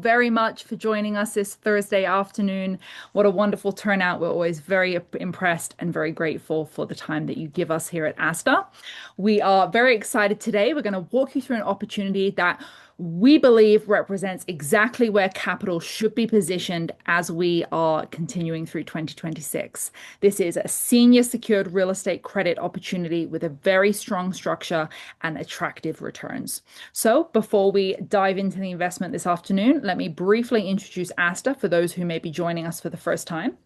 Very much for joining us this Thursday afternoon. What a wonderful turnout. We're always very impressed and very grateful for the time that you give us here at Astor. We are very excited today. We're going to walk you through an opportunity that we believe represents exactly where capital should be positioned as we are continuing through 2026. This is a senior secured real estate credit opportunity with a very strong structure and attractive returns. So before we dive into the investment this afternoon, let me briefly introduce Astor for those who may be joining us for the first time.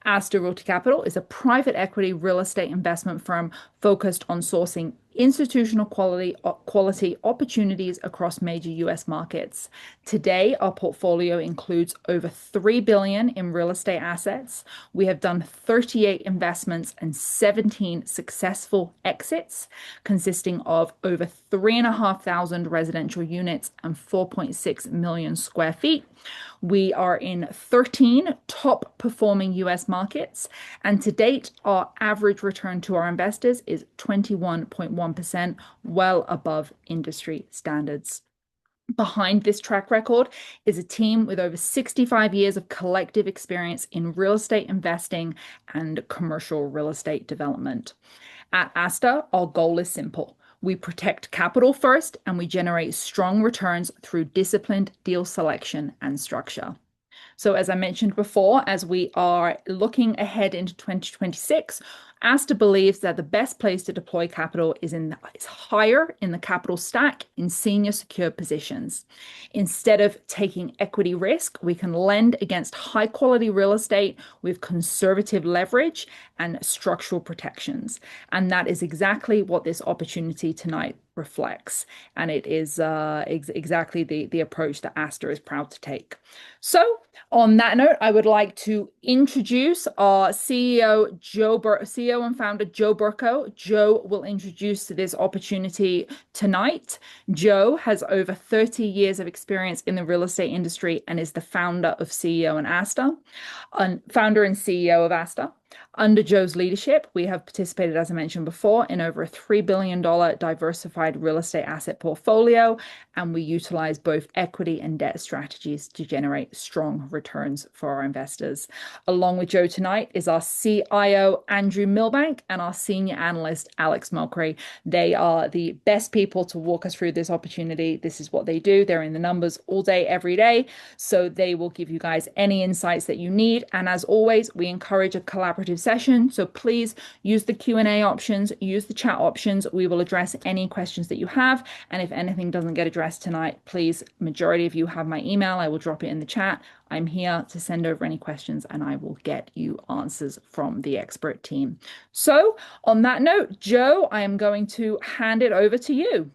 Astor Realty Capital is a private equity real estate investment firm focused on sourcing institutional quality opportunities across major US markets. Today, our portfolio includes over $3 billion in real estate assets. We have done 38 investments and 17 successful exits, consisting of over 3,500 residential units and 4.6 million square feet. We are in 13 top performing US markets, and to date, our average return to our investors is 21.1%, well above industry standards. Behind this track record is a team with over 65 years of collective experience in real estate investing and commercial real estate development. At Astor, our goal is simple. We protect capital first, and we generate strong returns through disciplined deal selection and structure. So as I mentioned before, as we are looking ahead into 2026, Astor believes that the best place to deploy capital is higher in the capital stack in senior secured positions. Instead of taking equity risk, we can lend against high quality real estate with conservative leverage and structural protections. And that is exactly what this opportunity tonight reflects. And it is exactly the approach that Astor is proud to take. So on that note, I would like to introduce our CEO and founder, Joe Burko. Joe will introduce this opportunity tonight. Joe has over 30 years of experience in the real estate industry and is the founder and CEO of Astor. Under Joe's leadership, we have participated, as I mentioned before, in over a $3 billion diversified real estate asset portfolio, and we utilize both equity and debt strategies to generate strong returns for our investors. Along with Joe tonight is our CIO, Andrew Milbank, and our senior analyst, Alex Mulcray. They are the best people to walk us through this opportunity. This is what they do. They're in the numbers all day, every day. So they will give you guys any insights that you need. And as always, we encourage a collaborative session. So please use the Q&A options, use the chat options. We will address any questions that you have. And if anything doesn't get addressed tonight, please, majority of you have my email. I will drop it in the chat. I'm here to send over any questions and I will get you answers from the expert team. So on that note, Joe, I am going to hand it over to you.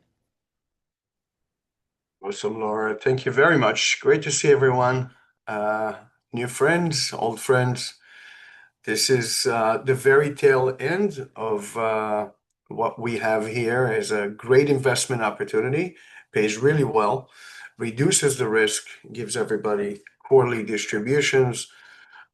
Awesome, Laura. Thank you very much. Great to see everyone. New friends, old friends. This is the very tail end of what we have here as a great investment opportunity. Pays really well, reduces the risk, gives everybody quarterly distributions.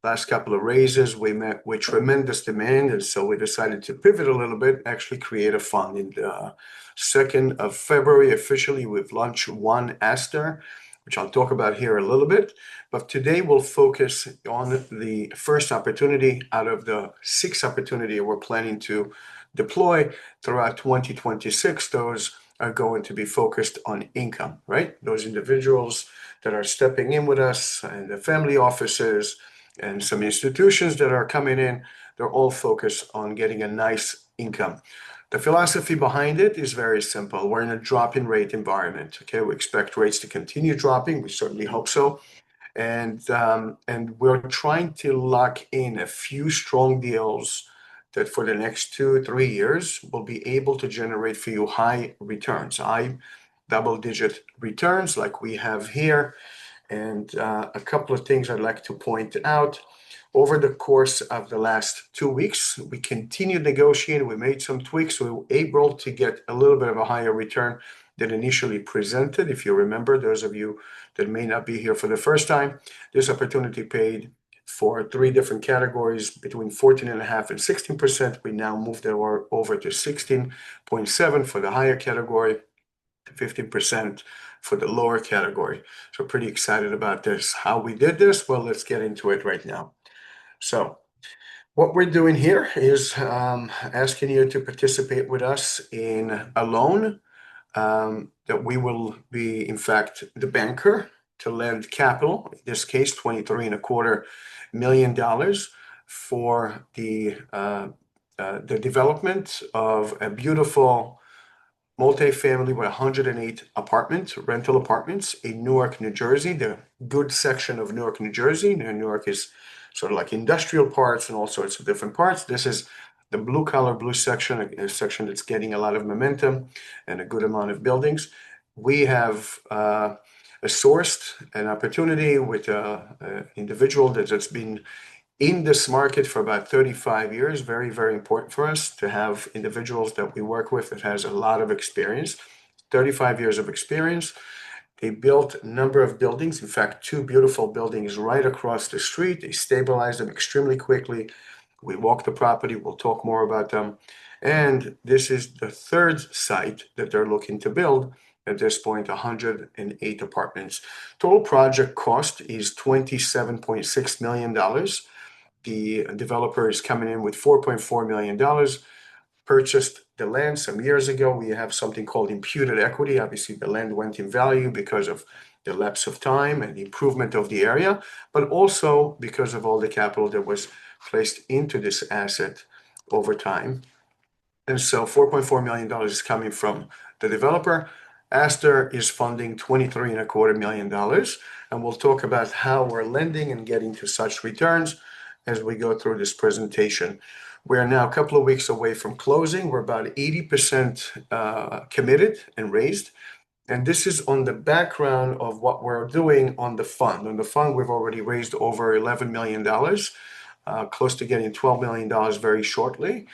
Last couple of raises, we met with tremendous demand, and so we decided to pivot a little bit, actually create a fund. In the 2nd of February, officially, we've launched One Astor, which I'll talk about here a little bit. But today we'll focus on the first opportunity out of the 6 opportunities we're planning to deploy throughout 2026. Those are going to be focused on income, right? Those individuals that are stepping in with us and the family offices and some institutions that are coming in, they're all focused on getting a nice income. The philosophy behind it is very simple. We're in a drop-in rate environment. Okay, we expect rates to continue dropping. We certainly hope so. And we're trying to lock in a few strong deals that for the next 2-3 years will be able to generate for you high returns, high double-digit returns like we have here. And a couple of things I'd like to point out. Over the course of the last 2 weeks, we continued negotiating. We made some tweaks. We were able to get a little bit of a higher return than initially presented. If you remember, those of you that may not be here for the first time, this opportunity paid for 3 different categories between 14.5% and 16%. We now moved it over to 16.7% for the higher category, 15% for the lower category. So pretty excited about this. How we did this? Well, let's get into it right now. So what we're doing here is asking you to participate with us in a loan that we will be, in fact, the banker to lend capital, in this case, $23.25 million for the development of a beautiful multifamily with 108 rental apartments in Newark, New Jersey, the good section of Newark, New Jersey. Newark is sort of like industrial parts and all sorts of different parts. This is the blue section, a section that's getting a lot of momentum and a good amount of buildings. We have sourced an opportunity with an individual that's been in this market for about 35 years. Very, very important for us to have individuals that we work with that has a lot of experience, 35 years of experience. They built a number of buildings, in fact, 2 beautiful buildings right across the street. They stabilized them extremely quickly. We walked the property. We'll talk more about them. And this is the 3rd site that they're looking to build. At this point, 108 apartments. Total project cost is $27.6 million. The developer is coming in with $4.4 million. Purchased the land some years ago. We have something called imputed equity. Obviously, the land went in value because of the lapse of time and the improvement of the area, but also because of all the capital that was placed into this asset over time. And so $4.4 million is coming from the developer. Astor is funding $23.25 million. And we'll talk about how we're lending and getting to such returns as we go through this presentation. We are now a couple of weeks away from closing. We're about 80% committed and raised. And this is on the background of what we're doing on the fund. On the fund, we've already raised over $11 million, close to getting $12 million very shortly.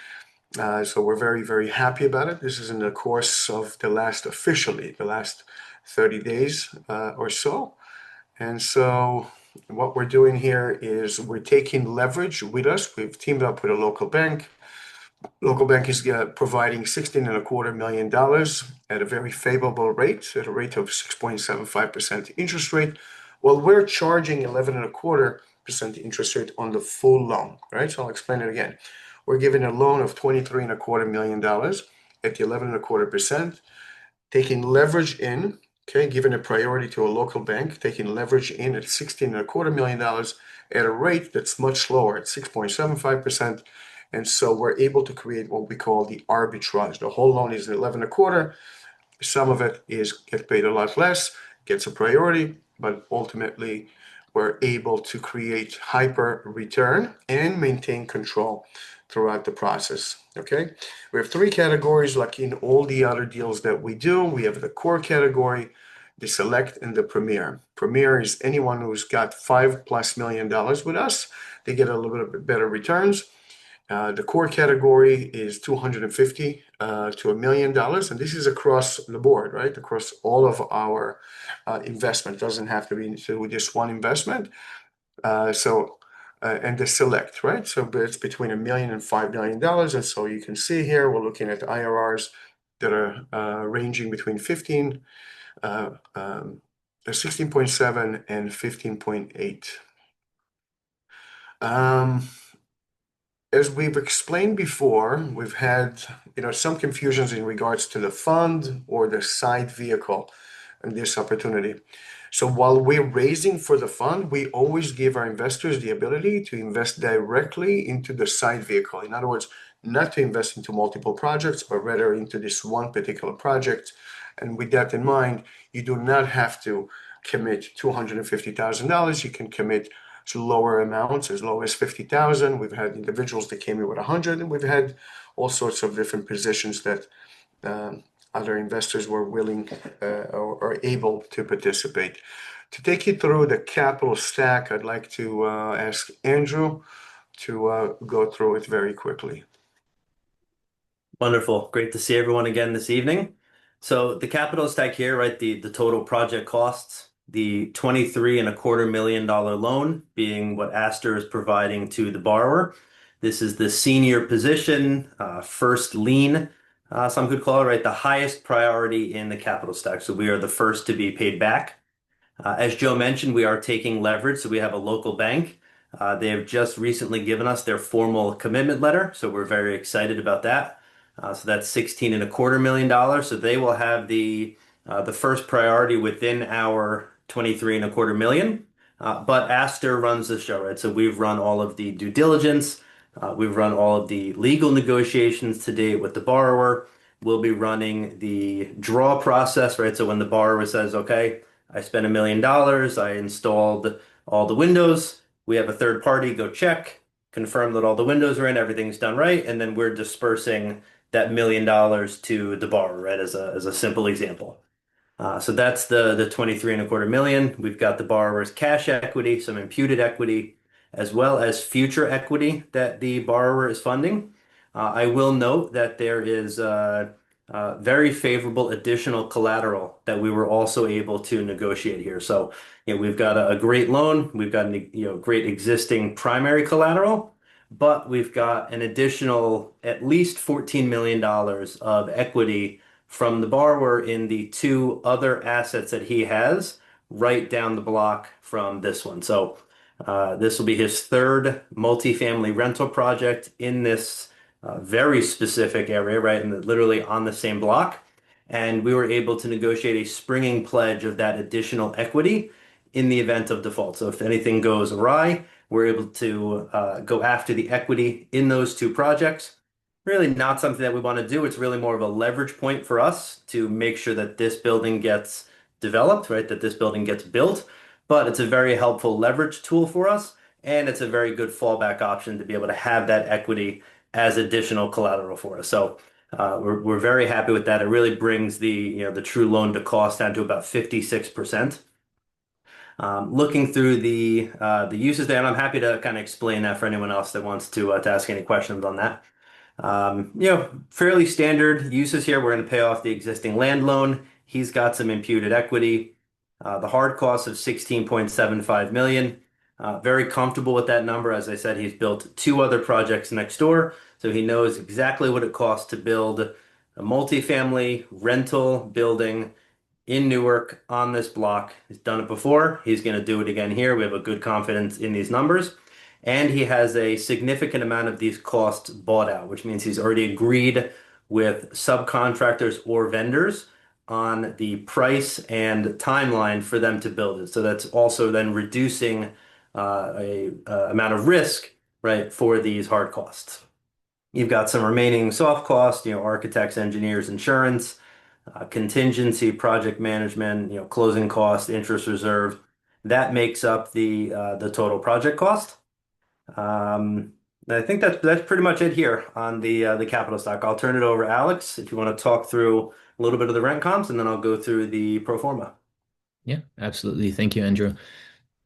So we're very, very happy about it. This is in the course of the last 30 days or so. And so What we're doing here is we're taking leverage with us. We've teamed up with a local bank. Local bank is providing $16.25 million at a very favorable rate, at a rate of 6.75% interest rate. Well, we're charging 11.25% interest rate on the full loan, right? So I'll explain it again. We're giving a loan of $23.25 million at the 11.25%, taking leverage in, okay, giving a priority to a local bank, taking leverage in at $16.25 million at a rate that's much lower at 6.75%. And so we're able to create what we call the arbitrage. The whole loan is 11.25. Some of it is get paid a lot less, gets a priority, but ultimately we're able to create hyper return and maintain control throughout the process. Okay, we have three categories like in all the other deals that we do. We have the core category, the select, and the premier. Premier is anyone who's got $5+ million with us. They get a little bit better returns. The core category is 250 to $1 million, and this is across the board, right? Across all of our investment. Doesn't have to be with just one investment. And the select, right? So it's between $1 million and $5 million. And so you can see here, we're looking at IRRs that are ranging between 16.7 and 15.8. As we've explained before, we've had some confusions in regards to the fund or the side vehicle in this opportunity. So while we're raising for the fund, we always give our investors the ability to invest directly into the side vehicle. In other words, not to invest into multiple projects, but rather into this one particular project. And with that in mind, you do not have to commit $250,000. You can commit to lower amounts, as low as 50,000. We've had individuals that came in with 100, and we've had all sorts of different positions that other investors were willing or able to participate. To take you through the capital stack, I'd like to ask Andrew to go through it very quickly. Wonderful. Great to see everyone again this evening. So the capital stack here, right? The total project costs, the $23.25 million loan being what Astor is providing to the borrower. This is the senior position, first lien, some could call it, right? The highest priority in the capital stack. So we are the first to be paid back. As Joe mentioned, we are taking leverage. So we have a local bank. They have just recently given us their formal commitment letter. So we're very excited about that. So that's $16.25 million. So they will have the first priority within our $23.25 million. But Astor runs the show, right? So we've run all of the due diligence. We've run all of the legal negotiations to date with the borrower. We'll be running the draw process, right? So when the borrower says, okay, I spent $1 million, I installed all the windows, we have a third party go check, confirm that all the windows are in, everything's done right, and then we're dispersing that $1 million to the borrower, right? As a simple example. So that's the $23.25 million. We've got the borrower's cash equity, some imputed equity, as well as future equity that the borrower is funding. I will note that there is very favorable additional collateral that we were also able to negotiate here. So, we've got a great loan, we've got great existing primary collateral, but we've got an additional at least $14 million of equity from the borrower in the two other assets that he has right down the block from this one. So this will be his third multifamily rental project in this very specific area, right? And literally on the same block. And we were able to negotiate a springing pledge of that additional equity in the event of default. So if anything goes awry, we're able to go after the equity in those two projects. Really not something that we want to do. It's really more of a leverage point for us to make sure that this building gets developed, right? That this building gets built. But it's a very helpful leverage tool for us, and it's a very good fallback option to be able to have that equity as additional collateral for us. So we're very happy with that. It really brings the true loan to cost down to about 56%. Looking through the uses there, and I'm happy to kind of explain that for anyone else that wants to ask any questions on that. Fairly standard uses here. We're going to pay off the existing land loan. He's got some imputed equity. The hard cost of $16.75 million. Very comfortable with that number. As I said, he's built two other projects next door, so he knows exactly what it costs to build a multifamily rental building in Newark on this block. He's done it before. He's going to do it again here. We have a good confidence in these numbers. And he has a significant amount of these costs bought out, which means he's already agreed with subcontractors or vendors on the price and timeline for them to build it. So that's also then reducing a amount of risk, right, for these hard costs. You've got some remaining soft costs, architects, engineers, insurance, contingency, project management, closing cost, interest reserve. That makes up the total project cost. Um, I think that's pretty much it here on the capital stock. I'll turn it over, Alex, if you want to talk through a little bit of the rent comps, and then I'll go through the pro forma. Yeah, absolutely. Thank you, Andrew.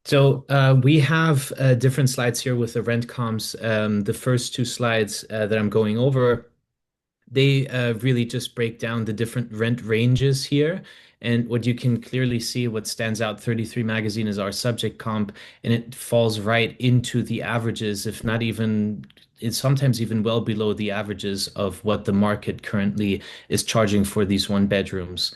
So we have different slides here with the rent comps. The first two slides that I'm going over, they really just break down the different rent ranges here. And what you can clearly see, what stands out, 33 Magazine is our subject comp, and it falls right into the averages, if not even, it's sometimes even well below the averages of what the market currently is charging for these one bedrooms.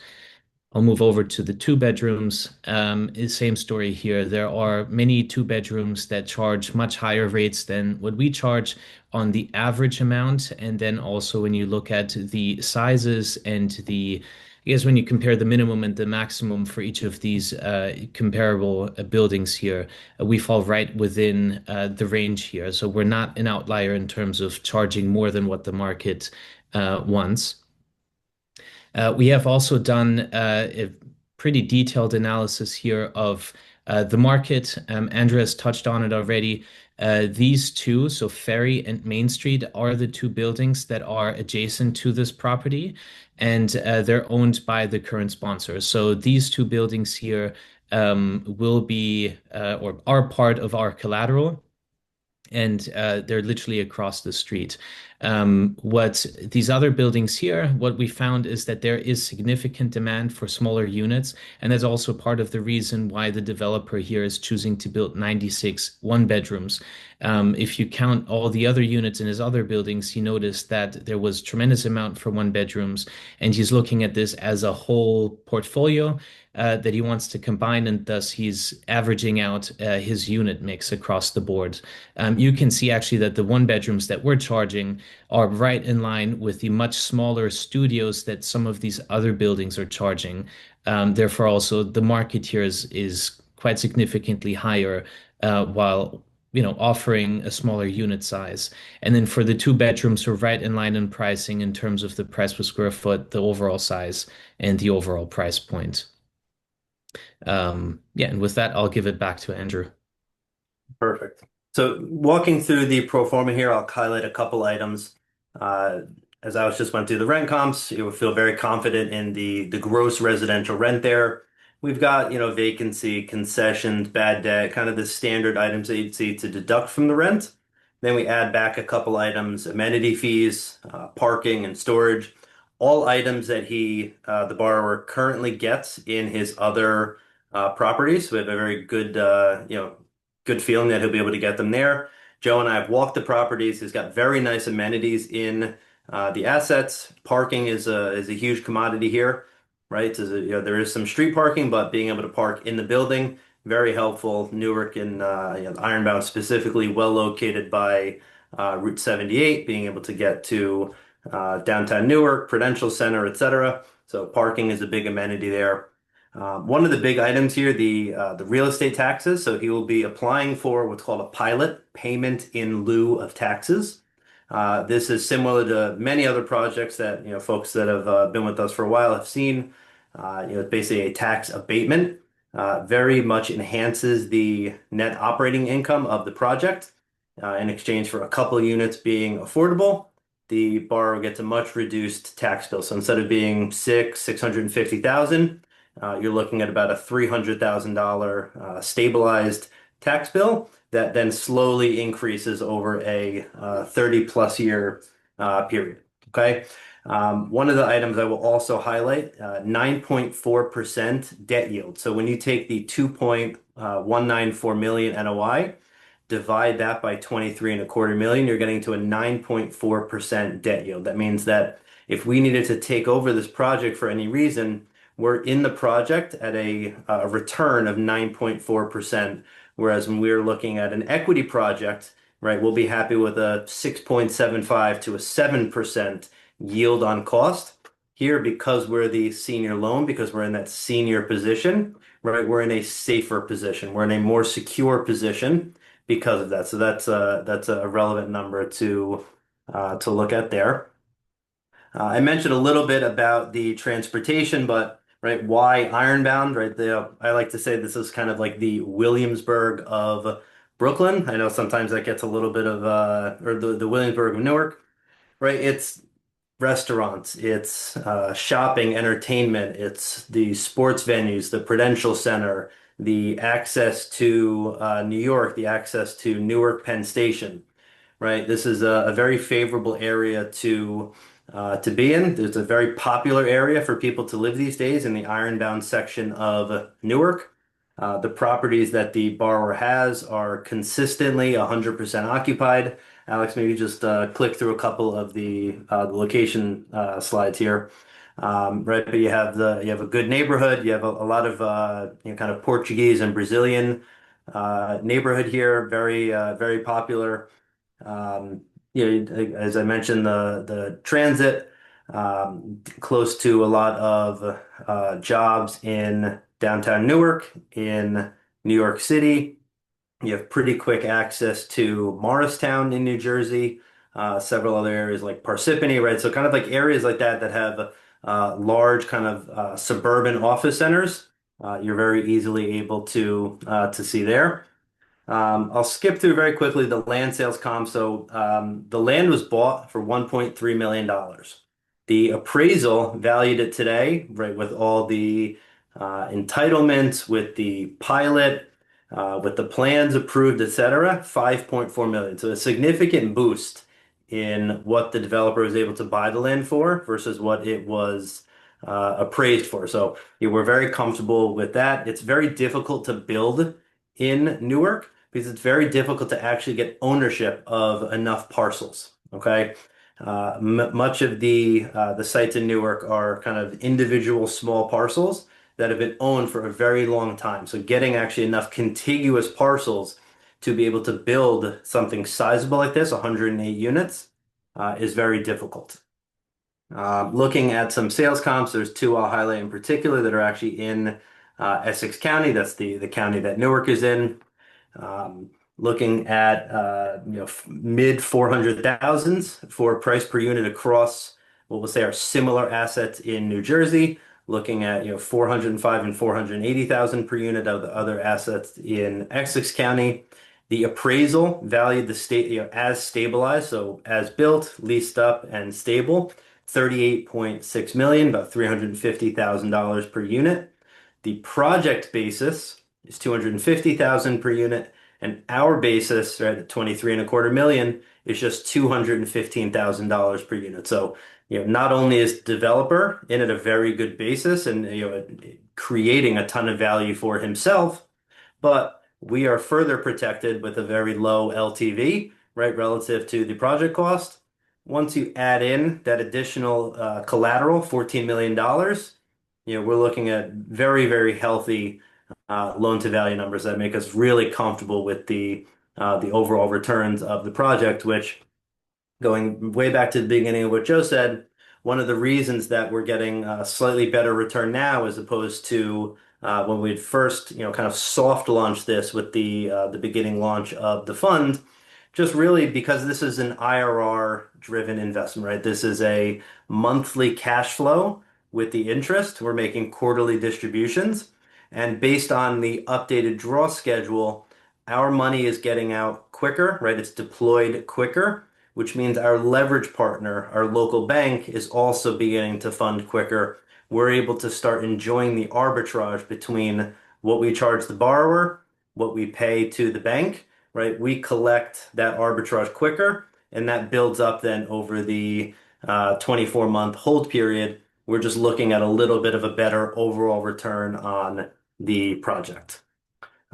I'll move over to the two bedrooms. Same story here. There are many two bedrooms that charge much higher rates than what we charge on the average amount. And then also when you look at the sizes and I guess when you compare the minimum and the maximum for each of these comparable buildings here, we fall right within the range here. So we're not an outlier in terms of charging more than what the market wants. We have also done a pretty detailed analysis here of the market. Andrew has touched on it already. These two, so Ferry and Main Street, are the two buildings that are adjacent to this property, and they're owned by the current sponsor. So these two buildings here will be or are part of our collateral, and they're literally across the street. What these other buildings here, what we found is that there is significant demand for smaller units, and that's also part of the reason why the developer here is choosing to build 96 one bedrooms. If you count all the other units in his other buildings, you notice that there was tremendous amount for one bedrooms, and he's looking at this as a whole portfolio that he wants to combine, and thus he's averaging out his unit mix across the board. You can see actually that the one bedrooms that we're charging are right in line with the much smaller studios that some of these other buildings are charging. Therefore, also the market here is quite significantly higher, while offering a smaller unit size. And then for the two bedrooms, we're right in line in pricing in terms of the price per square foot, the overall size, and the overall price point. Yeah, and with that, I'll give it back to Andrew. Perfect. So walking through the pro forma here, I'll highlight a couple items. As I was just went through the rent comps, you will feel very confident in the gross residential rent there. We've got, vacancy, concessions, bad debt, kind of the standard items that you'd see to deduct from the rent. Then we add back a couple items, amenity fees, parking and storage, all items that the borrower currently gets in his other properties. We have a very good, good feeling that he'll be able to get them there. Joe and I have walked the properties. He's got very nice amenities in the assets. Parking is a huge commodity here, right? There is some street parking, but being able to park in the building, very helpful. Newark and Ironbound specifically, well located by Route 78, being able to get to downtown Newark, Prudential Center, etc. So parking is a big amenity there. One of the big items here, the real estate taxes. So he will be applying for what's called a pilot payment in lieu of taxes. This is similar to many other projects that folks that have been with us for a while have seen. It's basically a tax abatement. Very much enhances the net operating income of the project. In exchange for a couple units being affordable, the borrower gets a much reduced tax bill. So instead of being $650,000, you're looking at about a $300,000 stabilized tax bill that then slowly increases over a 30 plus year period. Okay. One of the items I will also highlight, 9.4% debt yield. So when you take the 194 million NOI. Divide that by 23 and a quarter million, you're getting to a 9.4% debt yield. That means that if we needed to take over this project for any reason, we're in the project at a return of 9.4%. Whereas when we're looking at an equity project, right, we'll be happy with a 6.75 to a 7% yield on cost. Here, because we're the senior loan, because we're in that senior position, right, we're in a safer position. We're in a more secure position because of that. So that's a relevant number to look at there. I mentioned a little bit about the transportation, but right, why Ironbound? Right, I like to say this is kind of like the Williamsburg of Brooklyn. I know sometimes that gets a little bit of or the Williamsburg of Newark, right? It's restaurants, it's shopping, entertainment, it's the sports venues, the Prudential Center, the access to New York, the access to Newark Penn Station, right? This is a very favorable area to be in. It's a very popular area for people to live these days in the Ironbound section of Newark. The properties that the borrower has are consistently 100% occupied. Alex, maybe just click through a couple of the location slides here. Right, but you have a good neighborhood. You have a lot of kind of Portuguese and Brazilian neighborhood here. Very popular. Um, as I mentioned, the transit close to a lot of jobs in downtown Newark, in New York City. You have pretty quick access to Morristown in New Jersey, several other areas like Parsippany, right? So kind of like areas like that that have large kind of suburban office centers. You're very easily able to see there. I'll skip through very quickly the land sales comp. So the land was bought for $1.3 million. The appraisal valued it today, right, with all the entitlements, with the pilot, with the plans approved, etc., 5.4 million. So a significant boost in what the developer was able to buy the land for versus what it was appraised for. So we're very comfortable with that. It's very difficult to build in Newark because it's very difficult to actually get ownership of enough parcels. Okay. Much of the sites in Newark are kind of individual small parcels that have been owned for a very long time. So getting actually enough contiguous parcels to be able to build something sizable like this, 108 units, is very difficult. Looking at some sales comps, there's two I'll highlight in particular that are actually in Essex County. That's the county that Newark is in. Looking at mid 400,000s for price per unit across what we'll say are similar assets in New Jersey. Looking at 405 and 480,000 per unit of the other assets in Essex County. The appraisal valued the state as stabilized, so as built, leased up, and stable, 38.6 million, about $350,000 per unit. The project basis is 250,000 per unit, and our basis, right, at 23 and a quarter million, is just $215,000 per unit. So, not only is developer in at a very good basis and creating a ton of value for himself, but we are further protected with a very low LTV, right, relative to the project cost. Once you add in that additional collateral, $14 million, we're looking at very healthy loan to value numbers that make us really comfortable with the overall returns of the project, which going way back to the beginning of what Joe said, one of the reasons that we're getting a slightly better return now as opposed to when we'd first, kind of soft launched this with the beginning launch of the fund, just really because this is an IRR driven investment, right? This is a monthly cash flow with the interest. We're making quarterly distributions. And based on the updated draw schedule, our money is getting out quicker, right? It's deployed quicker, which means our leverage partner, our local bank, is also beginning to fund quicker. We're able to start enjoying the arbitrage between what we charge the borrower, what we pay to the bank, right? We collect that arbitrage quicker, and that builds up then over the 24-month hold period. We're just looking at a little bit of a better overall return on the project.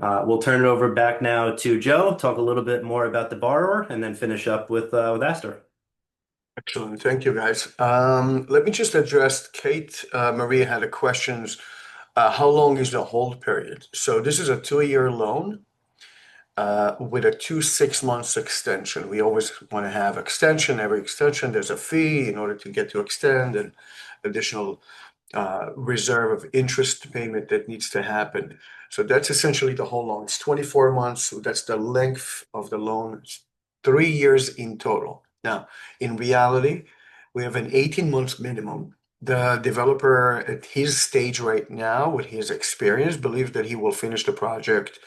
We'll turn it over back now to Joe, talk a little bit more about the borrower, and then finish up with Astor. Excellent. Thank you, guys. Let me just address Kate Maria had a questions. How long is the hold period? So this is a 2-year loan with a 6 months extension. We always want to have extension. Every extension, there's a fee in order to get to extend and additional reserve of interest payment that needs to happen. So that's essentially the whole loan. It's 24 months. So that's the length of the loan. It's 3 years in total. Now, in reality, we have an 18 months minimum. The developer at his stage right now, with his experience, believes that he will finish the project,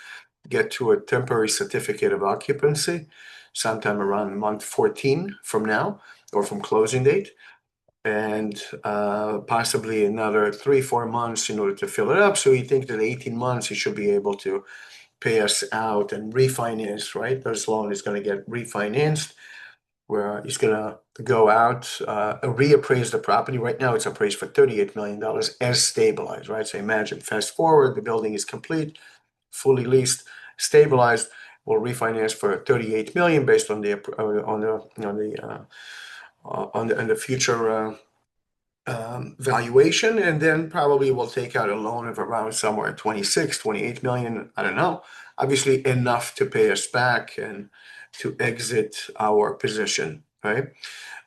get to a temporary certificate of occupancy sometime around month 14 from now or from closing date, and possibly another 3-4 months in order to fill it up. So you think that 18 months he should be able to pay us out and refinance, right? This loan is going to get refinanced, where he's going to go out, reappraise the property. Right now it's appraised for $38 million as stabilized, right? So imagine fast forward, the building is complete, fully leased, stabilized. We'll refinance for 38 million based on the future valuation, and then probably we'll take out a loan of around somewhere 26, 28 million. I don't know. Obviously enough to pay us back and to exit our position, right?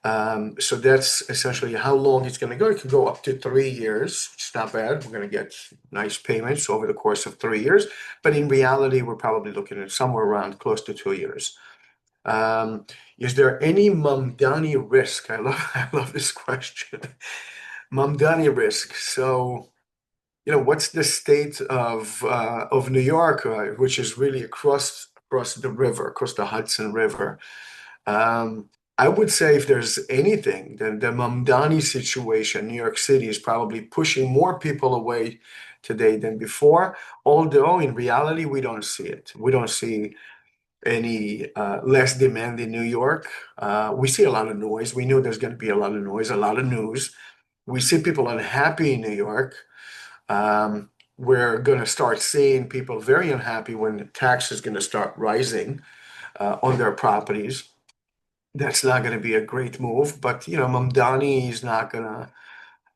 So that's essentially how long it's going to go. It could go up to 3 years. It's not bad. We're going to get nice payments over the course of 3 years. But in reality, we're probably looking at somewhere around close to 2 years. Is there any Mamdani risk? I love this question. Mamdani risk. So, what's the state of New York, which is really across the river, across the Hudson River? I would say if there's anything, then the Mamdani situation, New York City, is probably pushing more people away today than before. Although in reality, we don't see it. We don't see any less demand in New York. We see a lot of noise. We knew there's going to be a lot of noise, a lot of news. We see people unhappy in New York. We're going to start seeing people very unhappy when the tax is going to start rising on their properties. That's not going to be a great move, but Mamdani is not going to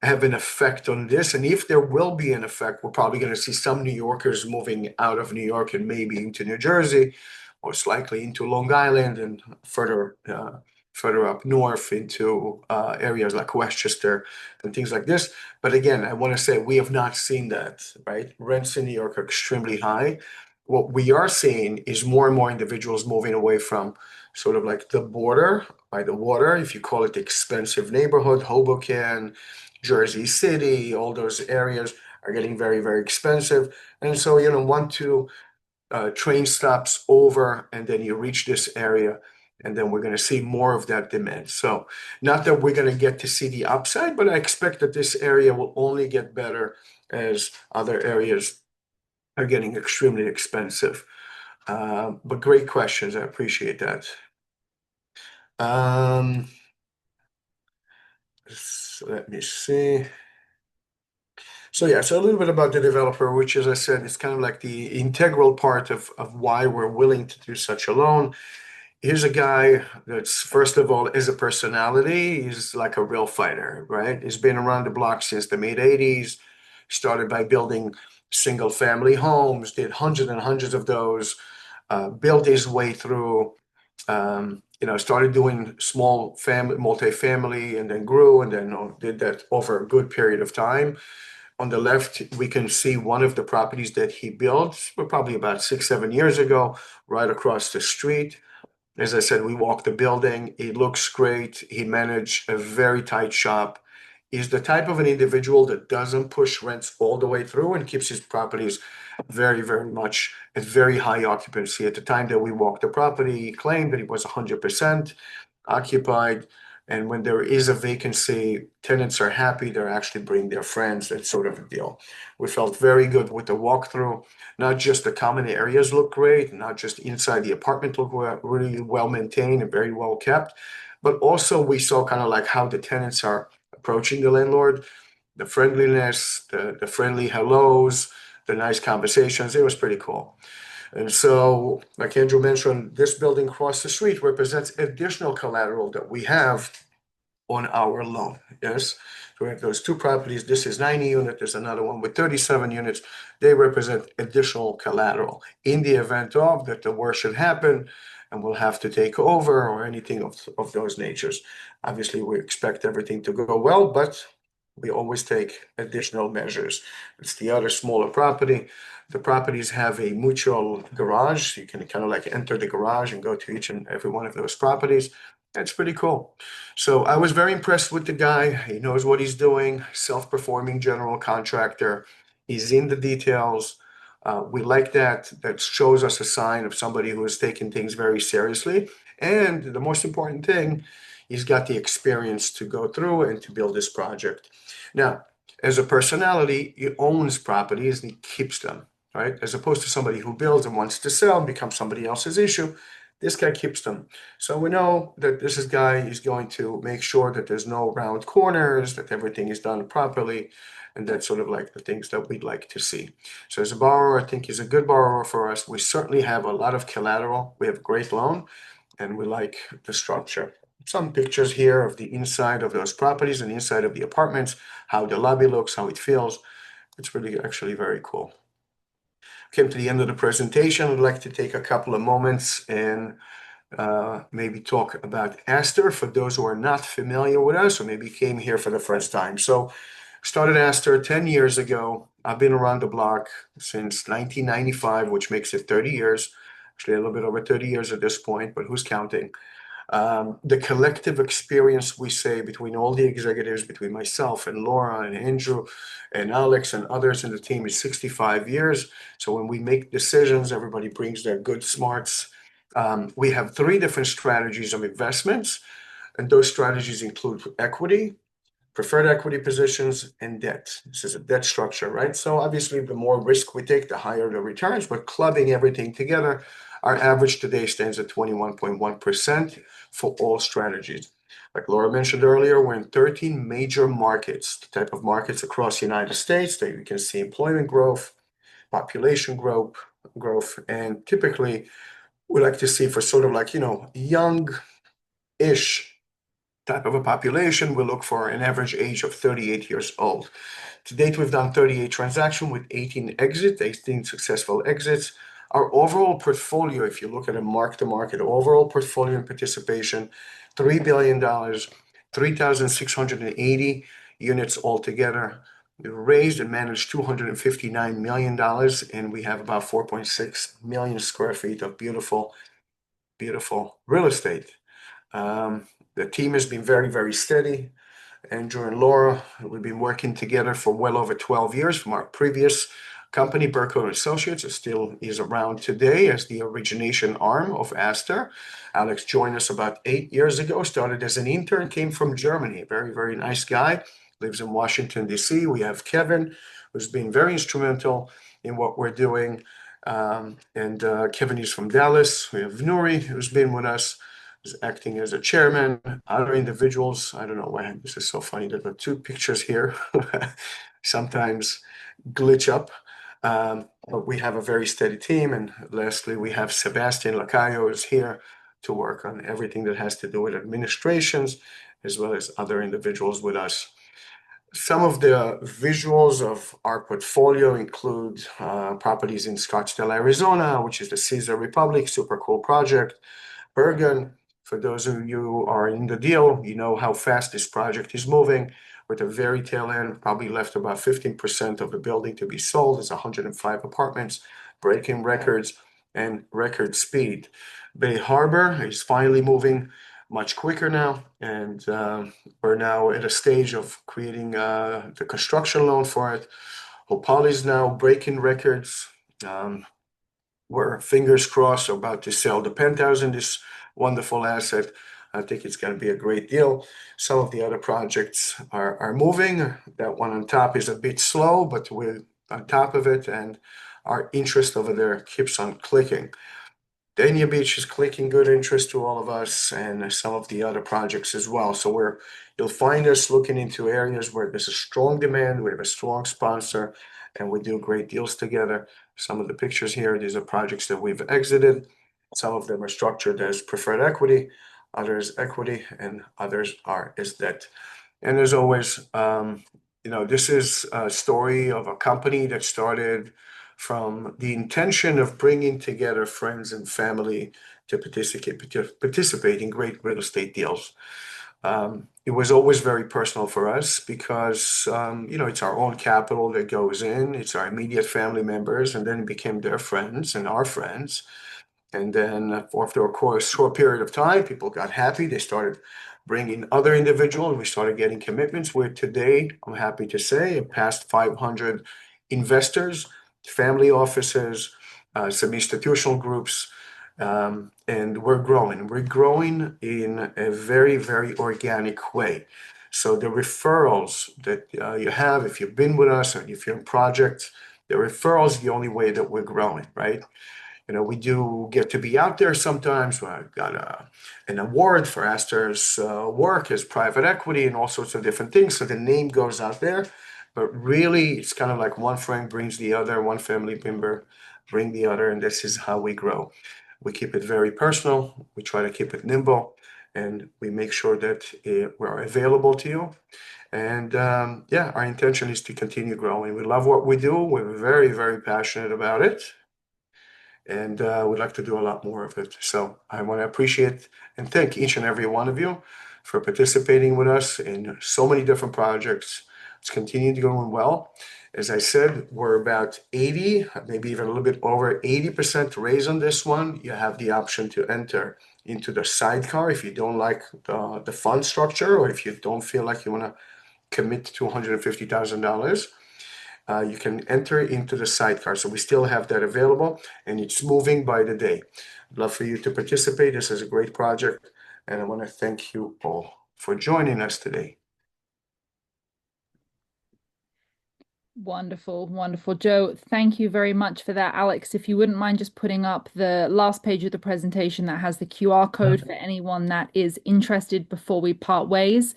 have an effect on this. And if there will be an effect, we're probably going to see some New Yorkers moving out of New York and maybe into New Jersey, most likely into Long Island and further up north into areas like Westchester and things like this. But again, I want to say we have not seen that, right? Rents in New York are extremely high. What we are seeing is more and more individuals moving away from sort of like the border by the water, if you call it the expensive neighborhood, Hoboken, Jersey City, all those areas are getting very, very expensive. And so, 1-2 train stops over, and then you reach this area, and then we're going to see more of that demand. So not that we're going to get to see the upside, but I expect that this area will only get better as other areas are getting extremely expensive. But great questions. I appreciate that. Let me see. So yeah, so a little bit about the developer, which, as I said, is kind of like the integral part of why we're willing to do such a loan. Here's a guy that's, first of all, is a personality. He's like a real fighter, right? He's been around the block since the mid-'80s, started by building single-family homes, did hundreds and hundreds of those, built his way through, started doing small family, multifamily, and then grew, and then did that over a good period of time. On the left, we can see one of the properties that he built, probably about 6-7 years ago, right across the street. As I said, we walked the building. It looks great. He managed a very tight shop. He's the type of an individual that doesn't push rents all the way through and keeps his properties very, very much at very high occupancy. At the time that we walked the property, he claimed that it was 100% occupied. And when there is a vacancy, tenants are happy. They're actually bringing their friends, that sort of a deal. We felt very good with the walkthrough. Not just the common areas look great, not just inside the apartment look really well maintained and very well kept, but also we saw kind of like how the tenants are approaching the landlord, the friendliness, the friendly hellos, the nice conversations. It was pretty cool. And so, like Andrew mentioned, this building across the street represents additional collateral that we have on our loan. Yes. So we have those two properties. This is 90 units. There's another one with 37 units. They represent additional collateral in the event of that the worst should happen and we'll have to take over or anything of those natures. Obviously, we expect everything to go well, but we always take additional measures. It's the other smaller property. The properties have a mutual garage. You can kind of like enter the garage and go to each and every one of those properties. That's pretty cool. So I was very impressed with the guy. He knows what he's doing, self-performing general contractor. He's in the details. We like that. That shows us a sign of somebody who is taking things very seriously. And the most important thing, he's got the experience to go through and to build this project. Now, as a personality, he owns properties and he keeps them, right? As opposed to somebody who builds and wants to sell and becomes somebody else's issue. This guy keeps them. So we know that this guy is going to make sure that there's no round corners, that everything is done properly, and that's sort of like the things that we'd like to see. So as a borrower, I think he's a good borrower for us. We certainly have a lot of collateral. We have a great loan, and we like the structure. Some pictures here of the inside of those properties and the inside of the apartments, how the lobby looks, how it feels. It's really actually very cool. Came to the end of the presentation. I'd like to take a couple of moments and maybe talk about Astor for those who are not familiar with us or maybe came here for the first time. So started Astor 10 years ago. I've been around the block since 1995, which makes it 30 years. Actually, a little bit over 30 years at this point, but who's counting? The collective experience, we say, between all the executives, between myself and Laura and Andrew and Alex and others in the team is 65 years. So when we make decisions, everybody brings their good smarts. We have three different strategies of investments, and those strategies include equity, preferred equity positions, and debt. This is a debt structure, right? So obviously, the more risk we take, the higher the returns. But clubbing everything together, our average today stands at 21.1% for all strategies. Like Laura mentioned earlier, we're in 13 major markets, the type of markets across the United States that you can see employment growth, population growth, and typically we like to see for sort of like, young-ish type of a population, we look for an average age of 38 years old. To date, we've done 38 transactions with 18 exits, 18 successful exits. Our overall portfolio, if you look at a mark-to-market overall portfolio and participation, $3 billion, 3,680 units altogether. We raised and managed $259 million, and we have about 4.6 million square feet of beautiful, beautiful real estate. The team has been very, very steady. Andrew and Laura, we've been working together for well over 12 years from our previous company, Burkhardt Associates. It still is around today as the origination arm of Astor. Alex joined us about 8 years ago, started as an intern, came from Germany. A very, very nice guy, lives in Washington, D.C. We have Kevin, who's been very instrumental in what we're doing. Kevin is from Dallas. We have Nuri, who's been with us, is acting as a chairman. Other individuals, I don't know why this is so funny. There are two pictures here, sometimes glitch up. But we have a very steady team. And lastly, we have Sebastian Lacayo is here to work on everything that has to do with administrations, as well as other individuals with us. Some of the visuals of our portfolio include properties in Scottsdale, Arizona, which is the Caesar Republic, super cool project. Bergen, for those of you who are in the deal, you know how fast this project is moving. With a very tail end, probably left about 15% of the building to be sold. There's 105 apartments, breaking records and record speed. Bay Harbor is finally moving much quicker now, and we're now at a stage of creating the construction loan for it. Hopali is now breaking records. We're fingers crossed about to sell the penthouse in this wonderful asset. I think it's going to be a great deal. Some of the other projects are moving. That one on top is a bit slow, but we're on top of it, and our interest over there keeps on clicking. Dania Beach is clicking good interest to all of us and some of the other projects as well. So you'll find us looking into areas where there's a strong demand, we have a strong sponsor, and we do great deals together. Some of the pictures here, these are projects that we've exited. Some of them are structured as preferred equity, others equity, and others are as debt. And as always, this is a story of a company that started from the intention of bringing together friends and family to participate in great real estate deals. It was always very personal for us because, it's our own capital that goes in, it's our immediate family members, and then it became their friends and our friends. And then after a short period of time, people got happy. They started bringing other individuals. We started getting commitments. Where today, I'm happy to say, past 500 investors, family offices, some institutional groups, and we're growing. We're growing in a very, very organic way. So the referrals that you have, if you've been with us or if you're in projects, the referrals are the only way that we're growing, right? We do get to be out there sometimes. I got an award for Astor's work as private equity and all sorts of different things. So the name goes out there. But really, it's kind of like one friend brings the other, one family member bring the other, and this is how we grow. We keep it very personal. We try to keep it nimble, and we make sure that we're available to you. And our intention is to continue growing. We love what we do. We're very, very passionate about it, and we'd like to do a lot more of it. So I want to appreciate and thank each and every one of you for participating with us in so many different projects. It's continued going well. As I said, we're about 80, maybe even a little bit over 80% raise on this one. You have the option to enter into the sidecar if you don't like the fund structure, or if you don't feel like you want to commit to $250,000. You can enter into the sidecar. So we still have that available, and it's moving by the day. I'd love for you to participate. This is a great project, and I want to thank you all for joining us today. Wonderful, wonderful. Joe, thank you very much for that. Alex, if you wouldn't mind just putting up the last page of the presentation that has the QR code for anyone that is interested before we part ways.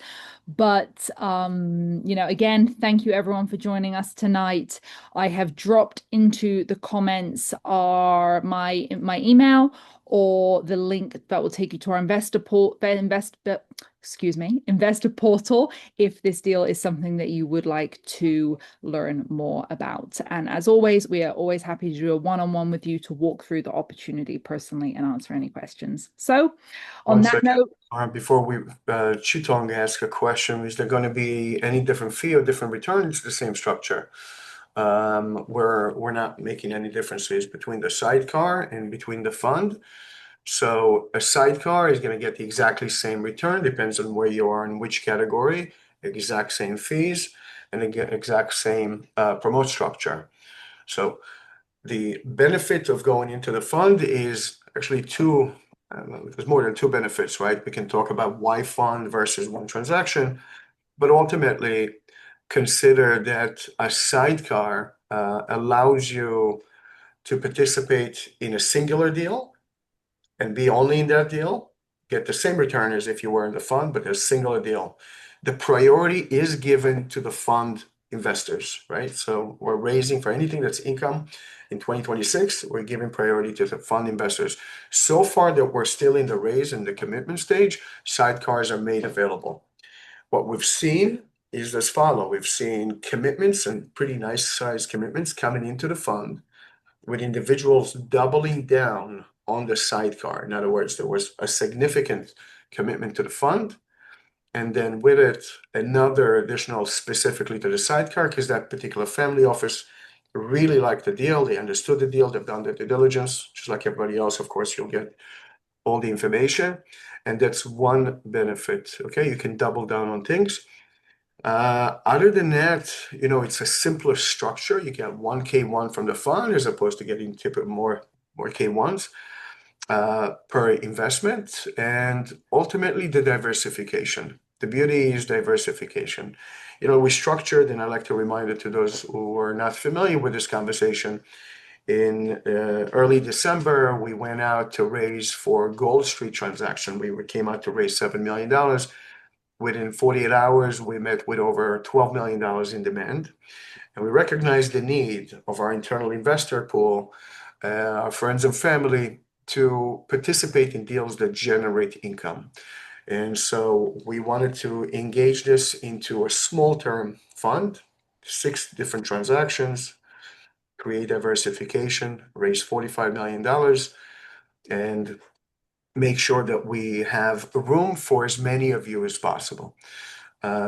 But again, thank you everyone for joining us tonight. I have dropped into the comments my email or the link that will take you to our investor portal if this deal is something that you would like to learn more about. And as always, we are always happy to do a one-on-one with you to walk through the opportunity personally and answer any questions. So on that note, before Chitong ask a question, is there going to be any different fee or different return? It's the same structure. We're not making any differences between the sidecar and between the fund. So a sidecar is going to get the exactly same return, depends on where you are in which category, exact same fees, and exact same promote structure. So the benefit of going into the fund is actually there's more than two benefits, right? We can talk about why fund versus one transaction, but ultimately consider that a sidecar allows you to participate in a singular deal and be only in that deal, get the same return as if you were in the fund, but a singular deal. The priority is given to the fund investors, right? So we're raising for anything that's income in 2026, we're giving priority to the fund investors. So far that we're still in the raise and the commitment stage, sidecars are made available. What we've seen is as follow. We've seen commitments and pretty nice size commitments coming into the fund with individuals doubling down on the sidecar. In other words, there was a significant commitment to the fund, and then with it, another additional specifically to the sidecar, because that particular family office really liked the deal. They understood the deal. They've done their due diligence. Just like everybody else, of course, you'll get all the information. And that's one benefit. Okay, you can double down on things. Other than that, it's a simpler structure. You get one K1 from the fund as opposed to getting typically more K1s per investment, and ultimately the diversification. The beauty is diversification. We structured, and I like to remind it to those who are not familiar with this conversation, In early December, we went out to raise for Gold Street transaction. We came out to raise $7 million. Within 48 hours, we met with over $12 million in demand. And we recognized the need of our internal investor pool, our friends and family, to participate in deals that generate income. And so we wanted to engage this into a small-term fund, 6 different transactions, create diversification, raise $45 million, and make sure that we have room for as many of you as possible.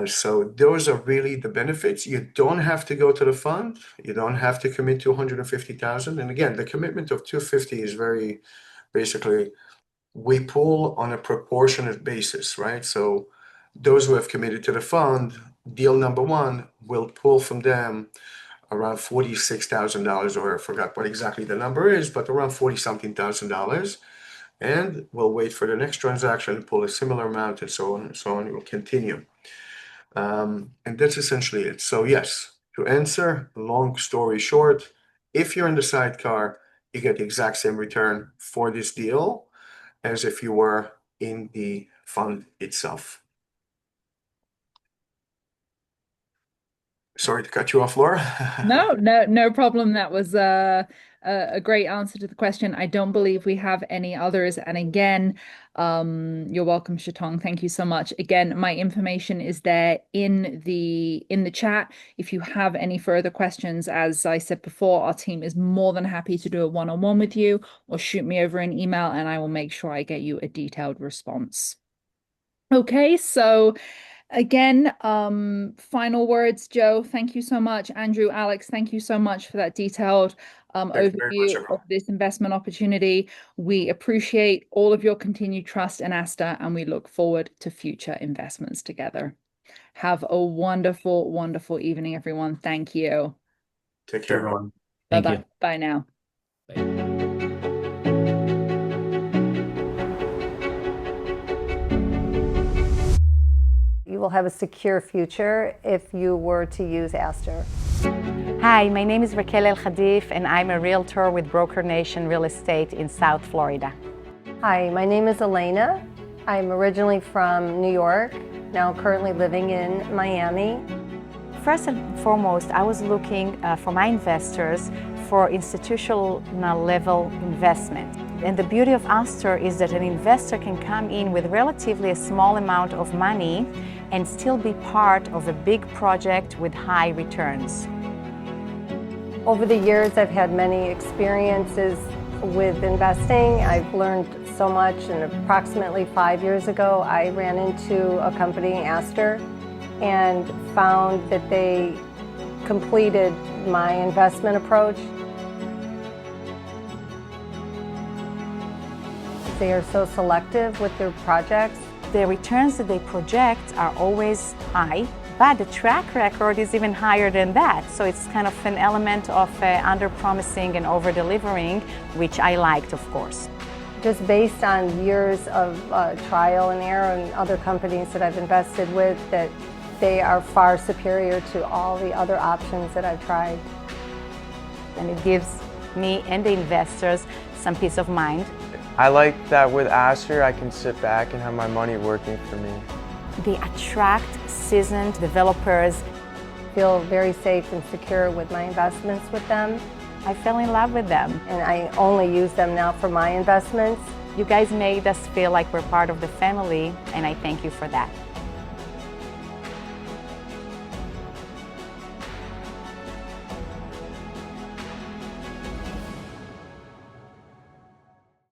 So those are really the benefits. You don't have to go to the fund. You don't have to commit to 150,000. And again, the commitment of 250 is very basically, we pool on a proportionate basis, right? So those who have committed to the fund, deal number 1 will pull from them around $46,000, or I forgot what exactly the number is, but around 40-something thousand dollars. And we'll wait for the next transaction and pull a similar amount, and so on and so on. It will continue. And that's essentially it. So yes, to answer, long story short, if you're in the sidecar, you get the exact same return for this deal as if you were in the fund itself. Sorry to cut you off, Laura. No problem. That was a great answer to the question. I don't believe we have any others. And again, you're welcome, Shatong. Thank you so much. Again, my information is there in the chat. If you have any further questions, as I said before, our team is more than happy to do a one-on-one with you, or shoot me over an email and I will make sure I get you a detailed response. Okay, so again, final words, Joe. Thank you so much. Andrew, Alex, thank you so much for that detailed overview of this investment opportunity. We appreciate all of your continued trust in Astor, and we look forward to future investments together. Have a wonderful, wonderful evening, everyone. Thank you. Take care, everyone. Thank you. Bye now. Bye. You will have a secure future if you were to use Astor. Hi, my name is Raquel El Khadif and I'm a realtor with Broker Nation Real Estate in South Florida. Hi, my name is Elena. I'm originally from New York, now currently living in Miami. First and foremost, I was looking for my investors for institutional level investment. And the beauty of Astor is that an investor can come in with relatively a small amount of money and still be part of a big project with high returns. Over the years, I've had many experiences with investing. I've learned so much, and approximately 5 years ago, I ran into a company, Astor, and found that they completed my investment approach. They are so selective with their projects. The returns that they project are always high, but the track record is even higher than that. So it's kind of an element of under-promising and over-delivering, which I liked, of course. Just based on years of trial and error and other companies that I've invested with, that they are far superior to all the other options that I've tried. And it gives me and the investors some peace of mind. I like that with Astor, I can sit back and have my money working for me. They attract seasoned developers. I feel very safe and secure with my investments with them. I fell in love with them. And I only use them now for my investments. You guys made us feel like we're part of the family, and I thank you for that.